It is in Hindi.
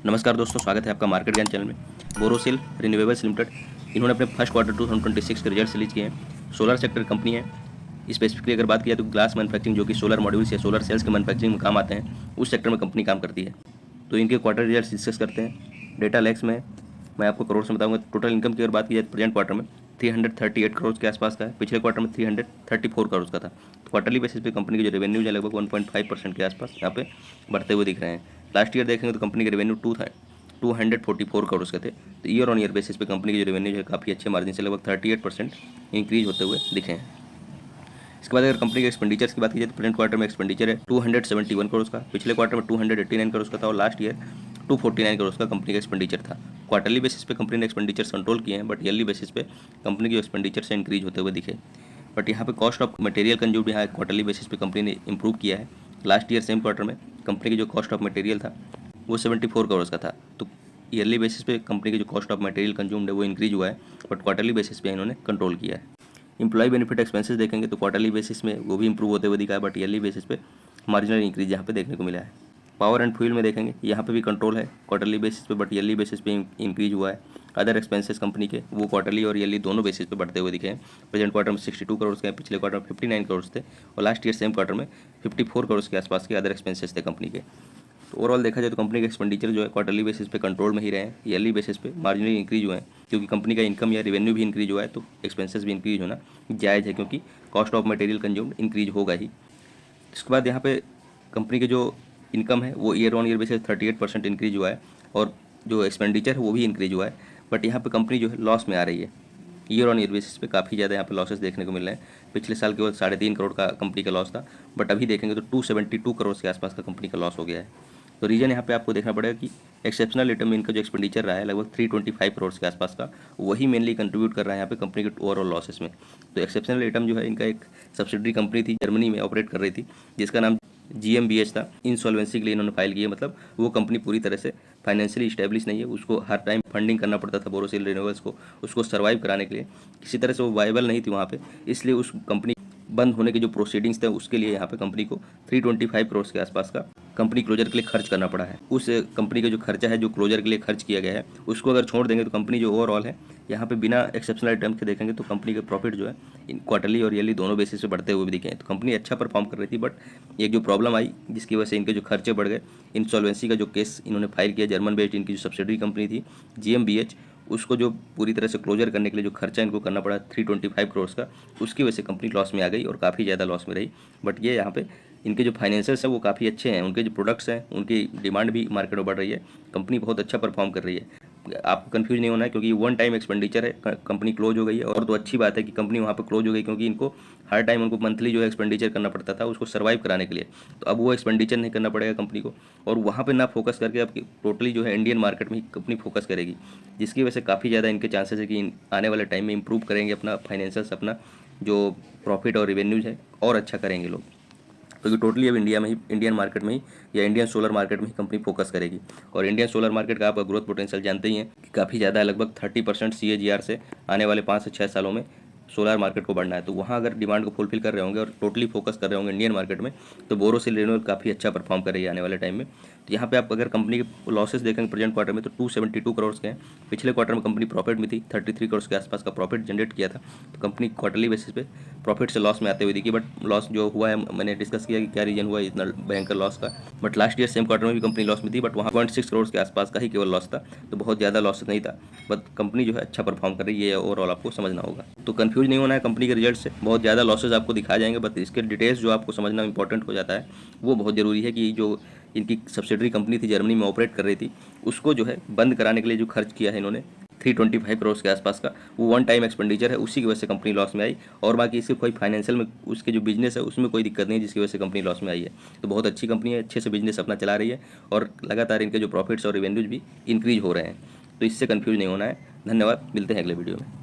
नमस्कार दोस्तों, स्वागत है आपका मार्केट ज्ञान चैनल में। बोरोसिल रिन्यूएबल्स लिमिटेड इन्होंने अपने फर्स्ट क्वार्टर 2026 के रिजल्ट रिलीज किए हैं। सोलर सेक्टर कंपनी है। स्पेसिफिकली अगर बात किया तो ग्लास मैन्युफैक्चरिंग, जो कि सोलर मॉड्यूल्स या सोलर सेल्स के मैन्युफैक्चरिंग में काम आते हैं, उस सेक्टर में कंपनी काम करती है। तो इनके क्वार्टर रिजल्ट डिस्कस करते हैं। डेटा लैक्स में मैं आपको करोड़ से बताऊंगा। टोटल इनकम की अगर बात की जाए तो प्रेजेंट क्वार्टर में 338 करोड़ के आसपास का है। पिछले क्वार्टर में 334 करोड़ का था। तो क्वार्टरली बेसिस पे कंपनी के जो रेवेन्यूज है लगभग 1.5% के आसपास यहाँ पे बढ़ते हुए दिख रहे हैं। लास्ट ईयर देखेंगे तो कंपनी के रेवेन्यू 244 करोड़ के थे। तो ईयर ऑन ईयर बेसिस पे कंपनी के जो रेवेन्यू है काफ़ी अच्छे मार्जिन से लगभग 38% इंक्रीज होते हुए दिखे हैं। इसके बाद अगर कंपनी के एक्सपेंडिचर्स की बात की जाए तो प्रेजेंट क्वार्टर में एक्सपेंडिचर है 271 करोड़ का। पिछले क्वार्टर में 289 करोड़ का था और लास्ट ईयर 249 करोड़ का कंपनी का एक्सपेंडिचर था। क्वार्टरली बेसिस पे कंपनी ने एक्सपेंडिचर्स कंट्रोल किए हैं, बट ईयरली बेसिस पे कंपनी के एक्सपेंडिचर से इंक्रीज होते हुए दिखे। बट यहाँ पे कॉस्ट ऑफ मटेरियल कंज्यूम्ड यहाँ क्वार्टरली बेसिस पे कंपनी ने इंप्रूव किया है। लास्ट ईयर सेम क्वार्टर में कंपनी की जो कॉस्ट ऑफ मटेरियल था वो 74 करोड़ का था। तो ईयरली बेसिस पे कंपनी की जो कॉस्ट ऑफ मटेरियल कंज्यूम्ड है वो इंक्रीज हुआ है, बट क्वार्टरली बेसिस पे इन्होंने कंट्रोल किया है। एम्प्लॉय बेनिफिट एक्सपेंसेस देखेंगे तो क्वार्टरली बेसिस में वो भी इंप्रूव होते हुए दिखा है, बट ईयरली बेसिस पे मार्जिनल इंक्रीज यहाँ पे देखने को मिला है। पावर एंड फ्यूल में देखेंगे यहाँ पे भी कंट्रोल है क्वार्टरली बेसिस पे, बट ईयरली बेसिस पे इंक्रीज हुआ है। अदर एक्सपेंसेस कंपनी के वो क्वार्टरली और ईयरली दोनों बेसिस पे बढ़ते हुए दिखे हैं। प्रेजेंट क्वार्टर में 62 करोड़ के, पिछले क्वार्टर में 59 करोड़ थे और लास्ट ईयर सेम क्वार्टर में 54 करोड़ के आसपास के अदर एक्सपेंसेस थे कंपनी के। तो ओवरऑल देखा जाए तो कंपनी के एक्सपेंडिचर जो है क्वार्टरली बेसिस पे कंट्रोल में ही रहे हैं। ईयरली बेसिस पे मार्जिनली इंक्रीज हुए हैं, क्योंकि कंपनी का इनकम या रेवेन्यू भी इंक्रीज हुआ है तो एक्सपेंसेस भी इंक्रीज होना जायज़ है, क्योंकि cost of material consumed increase होगा ही। इसके बाद यहाँ पे कंपनी के जो इनकम है वो year on year basis 38% increase हुआ है और जो एक्सपेंडिचर है वो भी इंक्रीज हुआ है। बट यहाँ पे कंपनी जो है लॉस में आ रही है। ईयर ऑन ईयर बेसिस पे काफ़ी ज़्यादा यहाँ पे लॉसेस देखने को मिल रहे हैं। पिछले साल केवल 3.5 करोड़ का कंपनी का लॉस था, बट अभी देखेंगे तो 272 करोड़ के आसपास का कंपनी का लॉस हो गया है। तो रीजन यहाँ पे आपको देखना पड़ेगा कि एक्सेप्शनल आइटम में इनका जो एक्सपेंडिचर रहा है लगभग 325 करोड़ के आसपास का, वही मेनली कंट्रीब्यूट कर रहा है यहाँ पे कंपनी के ओवरऑल लॉसेस में। तो एक्सेप्शनल आइटम जो है इनका एक सब्सिडरी कंपनी थी, जर्मनी में ऑपरेट कर रही थी, जिसका नाम GmbH था। इंसॉल्वेंसी के लिए इन्होंने फाइल किया, मतलब वो कंपनी पूरी तरह से फाइनेंशियली स्टेब्लिश नहीं है। उसको हर टाइम फंडिंग करना पड़ता था बोरोसिल रिन्यूएबल्स को, उसको सर्वाइव कराने के लिए। किसी तरह से वो वायबल नहीं थी वहाँ पे, इसलिए उस कंपनी बंद होने के जो प्रोसीडिंग्स थे उसके लिए यहाँ पे कंपनी को 325 करोड़ के आसपास का कंपनी क्लोजर के लिए खर्च करना पड़ा है। उस कंपनी का जो खर्चा है, जो क्लोजर के लिए खर्च किया गया है, उसको अगर छोड़ देंगे तो कंपनी जो ओवरऑल है यहाँ पे बिना एक्सेप्शनल आइटम के देखेंगे तो कंपनी के प्रॉफिट जो है इन क्वार्टरली और ईयरली दोनों बेसिस पे बढ़ते हुए भी दिखे हैं। तो कंपनी अच्छा परफॉर्म कर रही थी, बट एक जो प्रॉब्लम आई जिसकी वजह से इनके जो खर्चे बढ़ गए, इंसॉल्वेंसी का जो केस इन्होंने फाइल किया, जर्मन बेस्ड इनकी जो सब्सिडरी कंपनी थी GmbH, उसको जो पूरी तरह से क्लोजर करने के लिए जो खर्चा इनको करना पड़ा 325 करोड़ का, उसकी वजह से कंपनी लॉस में आ गई और काफ़ी ज़्यादा लॉस में रही। बट ये यहाँ पे इनके जो फाइनेंशियल्स हैं वो काफ़ी अच्छे हैं, उनके जो प्रोडक्ट्स हैं उनकी डिमांड भी मार्केट में बढ़ रही है, कंपनी बहुत अच्छा परफॉर्म कर रही है। आपको कंफ्यूज नहीं होना है, क्योंकि वन टाइम एक्सपेंडिचर है, कंपनी क्लोज हो गई है। और तो अच्छी बात है कि कंपनी वहाँ पे क्लोज हो गई, क्योंकि इनको हर टाइम उनको मंथली जो है एक्सपेंडिचर करना पड़ता था उसको सर्वाइव कराने के लिए। तो अब वो एक्सपेंडिचर नहीं करना पड़ेगा कंपनी को, और वहाँ पे ना फोकस करके अब टोटली जो है इंडियन मार्केट में ही कंपनी फोकस करेगी, जिसकी वजह से काफ़ी ज़्यादा इनके चांसेस है कि आने वाले टाइम में इंप्रूव करेंगे अपना फाइनेंशियल्स, अपना जो प्रॉफिट और रेवेन्यूज है और अच्छा करेंगे लोग। क्योंकि टोटली अब इंडिया में ही, इंडियन मार्केट में ही या इंडियन सोलर मार्केट में ही कंपनी फोकस करेगी। और इंडियन सोलर मार्केट का आप ग्रोथ पोटेंशियल जानते ही हैं कि काफ़ी ज़्यादा है, लगभग 30% CAGR से आने वाले 5 से 6 सालों में सोलर मार्केट को बढ़ना है। तो वहाँ अगर डिमांड को फुलफिल कर रहे होंगे और टोटली फोकस कर रहे होंगे इंडियन मार्केट में, तो बोरोसिल रिन्यूएबल काफ़ी अच्छा परफॉर्म करेगी आने वाले टाइम में। तो यहाँ पे आप अगर कंपनी के लॉसेस देखेंगे प्रेजेंट क्वार्टर में तो 272 करोड़ के हैं। पिछले क्वार्टर में कंपनी प्रॉफिट में थी, 33 करोड़ के आसपास का प्रॉफिट जनरेट किया था। तो कंपनी क्वार्टरली बेसिस पे प्रॉफिट से लॉस में आते हुए दिखी, बट लॉस जो हुआ है मैंने डिस्कस किया कि क्या रीजन हुआ इतना भयंकर लॉस का। But last year same quarter में भी कंपनी लॉस में थी, बट वहाँ 0.6 करोड़ के आसपास का ही केवल लॉस था, तो बहुत ज़्यादा लॉस नहीं था। बट कंपनी जो है अच्छा परफॉर्म कर रही है, ये ओवरऑल आपको समझना होगा। तो कंफ्यूज नहीं होना है कंपनी के रिजल्ट से, बहुत ज़्यादा लॉसेज आपको दिखाए जाएंगे, बट इसके डिटेल्स जो आपको समझना इंपॉर्टेंट हो जाता है वो बहुत ज़रूरी है कि जो इनकी सब्सिडरी कंपनी थी जर्मनी में ऑपरेट कर रही थी, उसको जो है बंद कराने के लिए जो खर्च किया है इन्होंने 325 करोड़ के आसपास का, वो वन टाइम एक्सपेंडिचर है, उसी की वजह से कंपनी लॉस में आई। और बाकी इसके कोई फाइनेंशियल में उसके जो बिजनेस है उसमें कोई दिक्कत नहीं है, जिसकी वजह से कंपनी लॉस में आई है। तो बहुत अच्छी कंपनी है, अच्छे से बिजनेस अपना चला रही है और लगातार इनके जो प्रॉफिट्स और रेवेन्यूज भी इंक्रीज हो रहे हैं। तो इससे कंफ्यूज नहीं होना है। धन्यवाद, मिलते हैं अगले वीडियो में।